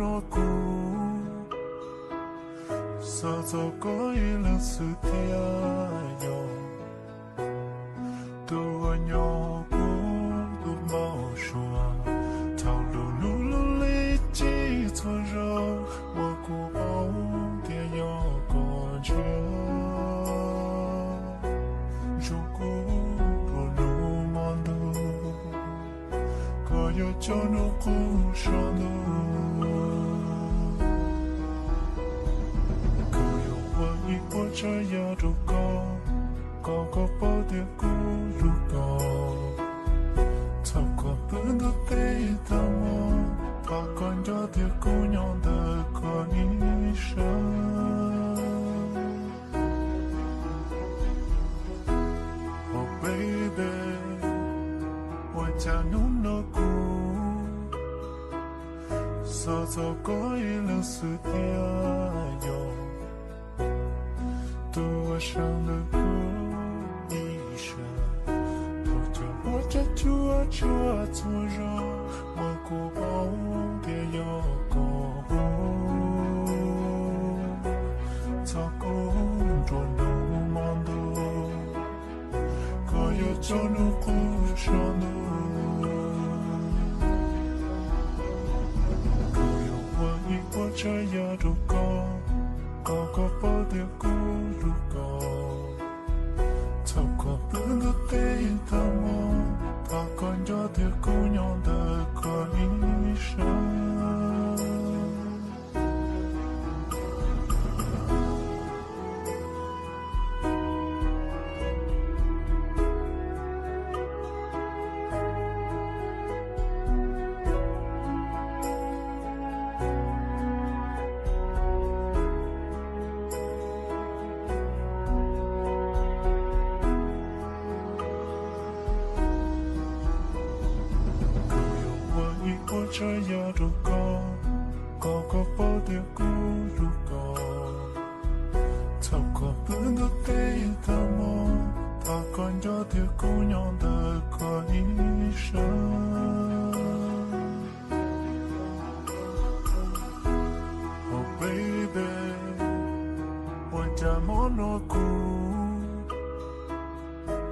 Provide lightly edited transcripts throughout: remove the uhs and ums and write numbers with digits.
nó cũ sao gió có ý là sự thia nhỏ tôi nhỏ cũ tôi mau xóa thao lù lù lù lý chỉ thôi rồi một cuộc bóng tia nhỏ còn chưa dù cũ rồi nụ mòn đồ có yêu cho nó cũ sao đâu我这样就高抱的孤独高，透过本的背的梦，他看着的姑娘的可一生。Oh baby， 我家弄了孤，稍早过一两四天哟。多伤的苦一生，我这就要这做人，我过保别要过，操工作路忙的，可有叫你苦伤的，可有我这样就高抱的孤独高，透过本的背的梦，他看着的姑娘的可一生。我这样就高抱的孤独高，透过本的背的梦，他看着的姑娘的可一生。Oh baby， 我家莫诺古，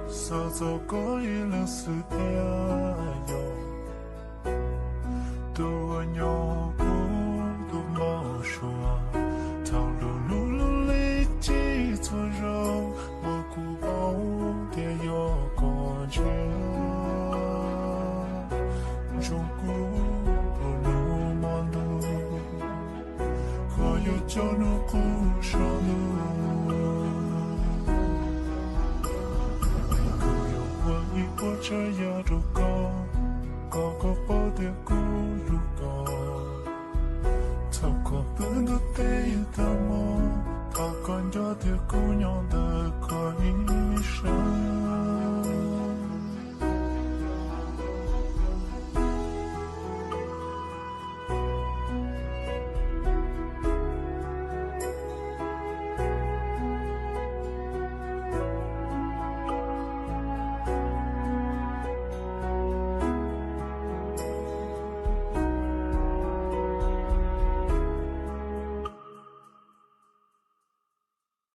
稍早过一两四天哟。多nhỏ孤独mau xóa thao lù lù lù lý chỉ thôi rồi một cuộc bóng tia nhỏ còn chưa trong cũ rồi nụ mòn đồ khó yêu cho nó cũ sao đâu cứ yêu qua ý qua trái ya đâu có bao nhiêu孤独高，透过本的背的梦，他看着的姑娘的